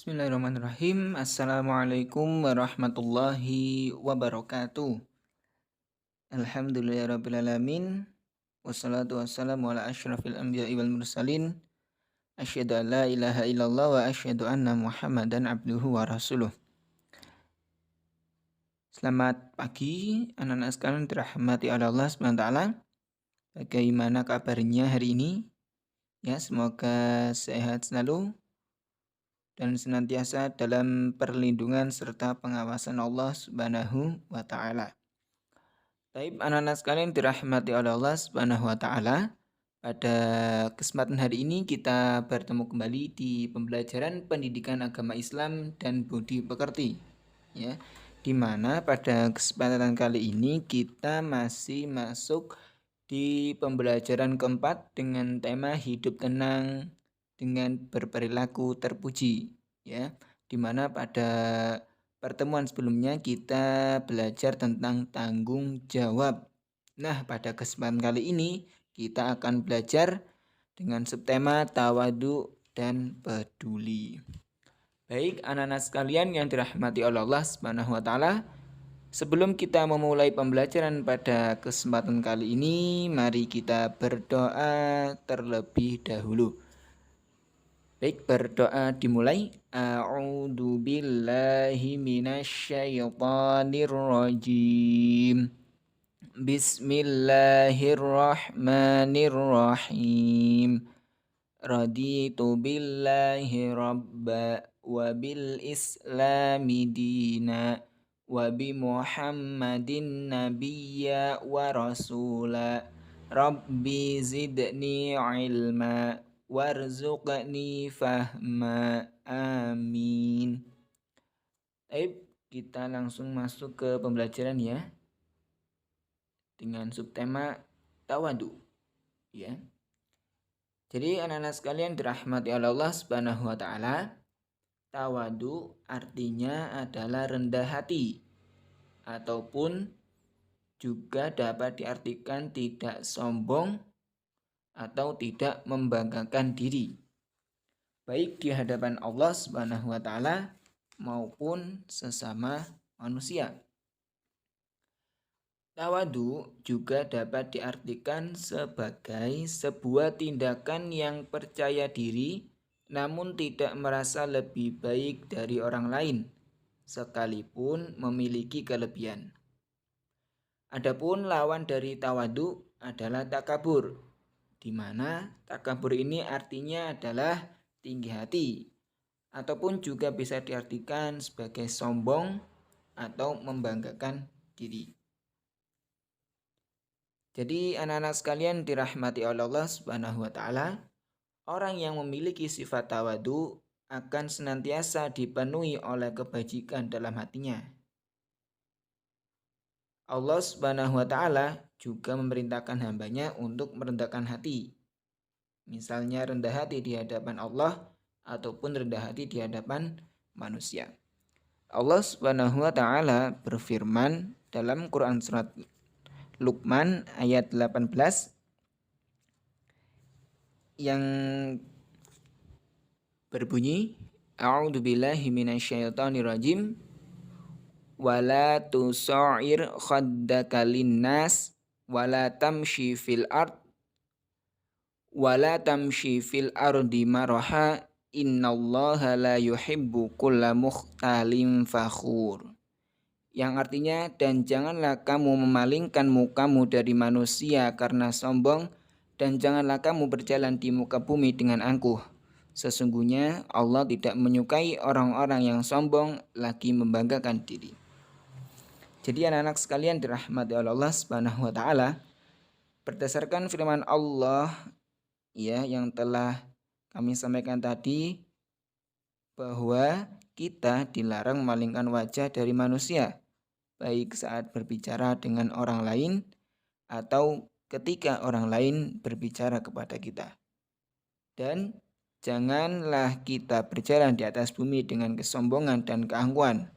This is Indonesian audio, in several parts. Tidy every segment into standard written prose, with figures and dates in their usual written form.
Bismillahirrahmanirrahim. Assalamualaikum warahmatullahi wabarakatuh. Alhamdulillahirrabbilalamin. Wassalatu wassalamu ala ashrafil anbiya'i wal mursalin. Asyhadu an la ilaha illallah wa asyhadu anna muhammadan abduhu wa rasuluh. Selamat pagi anak-anak sekalian dirahmati oleh Allah SWT. Bagaimana kabarnya hari ini? Ya, semoga sehat selalu dan senantiasa dalam perlindungan serta pengawasan Allah Subhanahu wa taala. Baik, anak-anak sekalian dirahmati oleh Allah Subhanahu wa taala. Pada kesempatan hari ini kita bertemu kembali di pembelajaran pendidikan agama Islam dan budi pekerti. Ya, di mana pada kesempatan kali ini kita masih masuk di pembelajaran keempat dengan tema hidup tenang dengan berperilaku terpuji, ya. Di mana pada pertemuan sebelumnya kita belajar tentang tanggung jawab. Nah, pada kesempatan kali ini kita akan belajar dengan subtema tawadu dan peduli. Baik, anak-anak sekalian yang dirahmati oleh Allah Subhanahu wa taala, sebelum kita memulai pembelajaran pada kesempatan kali ini, mari kita berdoa terlebih dahulu. Baik, berdoa dimulai. A'udzu billahi minasyaitonir rajim. Bismillahirrahmanirrahim. Raditu billahi rabba wa bil islami dina wa bi Muhammadin nabiyya wa rasula. Rabbi zidni ilma warzuqni fahma. Amin. Baik, kita langsung masuk ke pembelajaran ya. Dengan subtema tawadu, ya. Jadi anak-anak sekalian dirahmati oleh Allah Subhanahu wa taala, tawadu artinya adalah rendah hati ataupun juga dapat diartikan tidak sombong atau tidak membanggakan diri, baik di hadapan Allah Subhanahu wa taala maupun sesama manusia. Tawadu juga dapat diartikan sebagai sebuah tindakan yang percaya diri namun tidak merasa lebih baik dari orang lain sekalipun memiliki kelebihan. Adapun lawan dari tawadu adalah takabur, di mana takabur ini artinya adalah tinggi hati ataupun juga bisa diartikan sebagai sombong atau membanggakan diri. Jadi anak-anak sekalian dirahmati oleh Allah Subhanahu wa taala, orang yang memiliki sifat tawadu akan senantiasa dipenuhi oleh kebajikan dalam hatinya. Allah Subhanahu wa taala juga memerintahkan hambanya untuk merendahkan hati. Misalnya rendah hati di hadapan Allah ataupun rendah hati di hadapan manusia. Allah Subhanahu wa taala berfirman dalam Quran surat Luqman ayat 18 yang berbunyi, A'udzubillahi minasyaitonirrajim, wala tusa'ir khaddaka linnas wala tamshi fil ardi maraha innallaha la yuhibbu kulla mukhtalin fakhur. Yang artinya, dan janganlah kamu memalingkan mukamu dari manusia karena sombong, dan janganlah kamu berjalan di muka bumi dengan angkuh. Sesungguhnya Allah tidak menyukai orang-orang yang sombong lagi membanggakan diri. Jadi anak-anak sekalian dirahmati oleh Allah Subhanahu wa taala, berdasarkan firman Allah ya yang telah kami sampaikan tadi, bahwa kita dilarang memalingkan wajah dari manusia, baik saat berbicara dengan orang lain atau ketika orang lain berbicara kepada kita. Dan janganlah kita berjalan di atas bumi dengan kesombongan dan keangkuhan.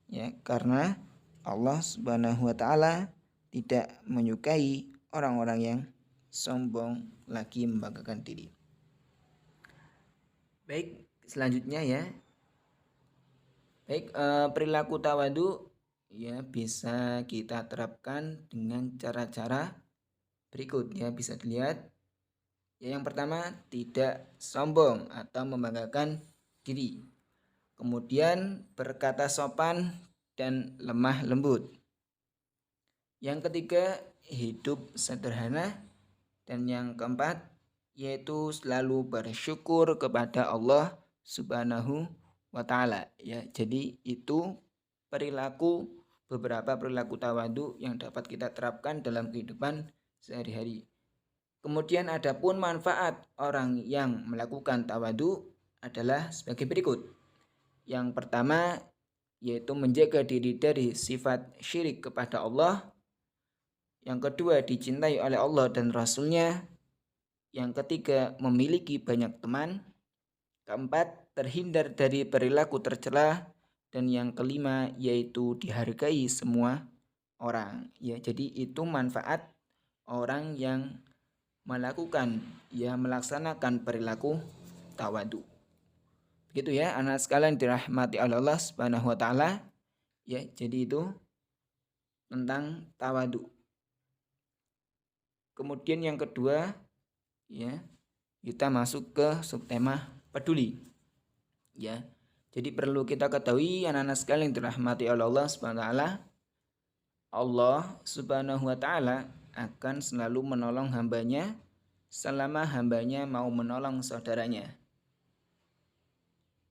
Ya, karena Allah Subhanahu wa taala tidak menyukai orang-orang yang sombong lagi membanggakan diri. Baik, Selanjutnya ya. Baik, perilaku tawadu ya bisa kita terapkan dengan cara-cara berikut ya, bisa dilihat. Ya, yang pertama, tidak sombong atau membanggakan diri. Kemudian berkata sopan dan lemah lembut. Yang ketiga, hidup sederhana. Dan yang keempat, yaitu selalu bersyukur kepada Allah Subhanahu wa Ta'ala. Ya, jadi itu beberapa perilaku tawadu yang dapat kita terapkan dalam kehidupan sehari-hari. Kemudian adapun manfaat orang yang melakukan tawadu adalah sebagai berikut. Yang pertama, yaitu menjaga diri dari sifat syirik kepada Allah. Yang kedua, dicintai oleh Allah dan Rasul-Nya. Yang ketiga, memiliki banyak teman. Keempat, terhindar dari perilaku tercela. Dan yang kelima, yaitu dihargai semua orang. Ya, jadi itu manfaat orang yang melaksanakan perilaku tawadu. Begitu ya, anak sekalian dirahmati Allah Subhanahu wa Ta'ala. Ya, jadi itu tentang tawadu. Kemudian yang kedua, ya, kita masuk ke subtema peduli. Ya. Jadi perlu kita ketahui anak-anak sekalian dirahmati Allah Subhanahu wa Ta'ala. Allah Subhanahu wa Ta'ala akan selalu menolong hambanya selama hambanya mau menolong saudaranya.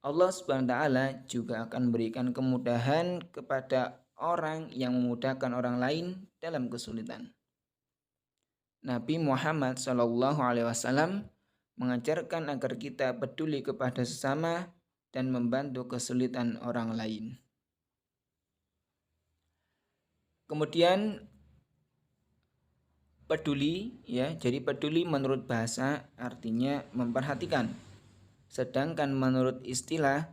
Allah Subhanahu wa Ta'ala juga akan memberikan kemudahan kepada orang yang memudahkan orang lain dalam kesulitan. Nabi Muhammad SAW mengajarkan agar kita peduli kepada sesama dan membantu kesulitan orang lain. Kemudian peduli, ya, jadi peduli menurut bahasa artinya memperhatikan. Sedangkan menurut istilah,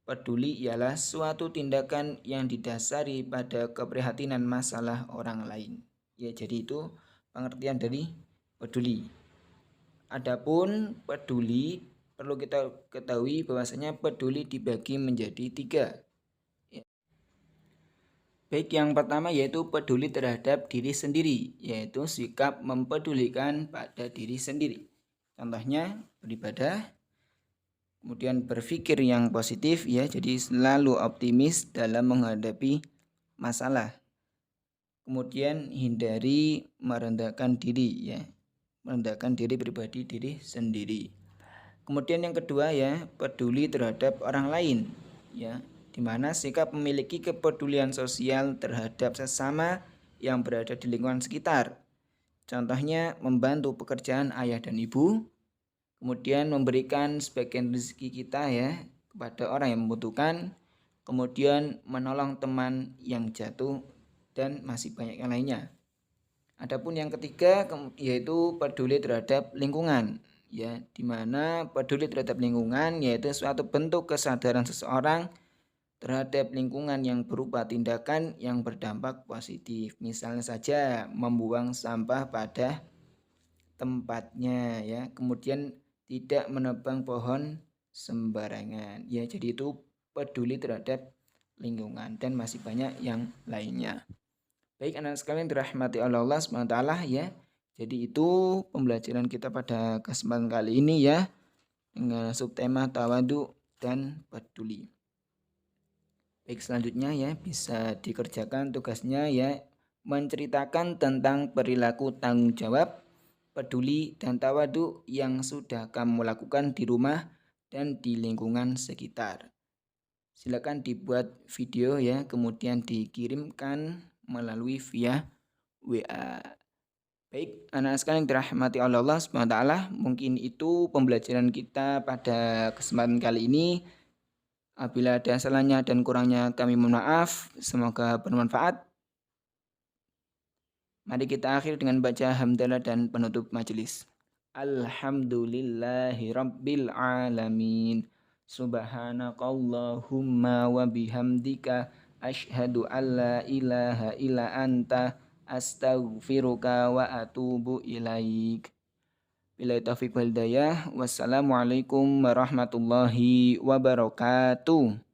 peduli ialah suatu tindakan yang didasari pada keprihatinan masalah orang lain. Ya, jadi itu pengertian dari peduli. Adapun peduli, perlu kita ketahui bahwasanya peduli dibagi menjadi 3. Baik, yang pertama yaitu peduli terhadap diri sendiri, yaitu sikap mempedulikan pada diri sendiri. Contohnya beribadah, kemudian berpikir yang positif, ya, jadi selalu optimis dalam menghadapi masalah. Kemudian hindari merendahkan diri, ya, merendahkan diri pribadi diri sendiri. Kemudian yang kedua ya, peduli terhadap orang lain, ya, di mana sikap memiliki kepedulian sosial terhadap sesama yang berada di lingkungan sekitar. Contohnya membantu pekerjaan ayah dan ibu, kemudian memberikan sebagian rezeki kita ya kepada orang yang membutuhkan, kemudian menolong teman yang jatuh, dan masih banyak yang lainnya. Adapun yang ketiga yaitu peduli terhadap lingkungan, ya, di mana peduli terhadap lingkungan yaitu suatu bentuk kesadaran seseorang terhadap lingkungan yang berupa tindakan yang berdampak positif. Misalnya saja membuang sampah pada tempatnya, ya, kemudian tidak menebang pohon sembarangan. Ya, jadi itu peduli terhadap lingkungan dan masih banyak yang lainnya. Baik anak sekalian dirahmati Allah SWT ya. Jadi itu pembelajaran kita pada kesempatan kali ini ya, dengan subtema tawadu dan peduli. Baik, selanjutnya ya bisa dikerjakan tugasnya ya, menceritakan tentang perilaku tanggung jawab, peduli dan tawadu yang sudah kamu lakukan di rumah dan di lingkungan sekitar. Silakan dibuat video ya, kemudian dikirimkan melalui via WA. Baik, anak sekalian dirahmati Allah SWT, mungkin itu pembelajaran kita pada kesempatan kali ini. Apabila ada salahnya dan kurangnya kami mohon maaf. Semoga bermanfaat. Mari kita akhir dengan baca hamdalah dan penutup majelis. Alhamdulillahi Rabbil Alamin. Subhanakallahumma wa bihamdika asyhadu an la ilaha illa anta astaghfiruka wa atubu ilaik. Billahi taufiq wal hidayah. Wassalamualaikum warahmatullahi wabarakatuh.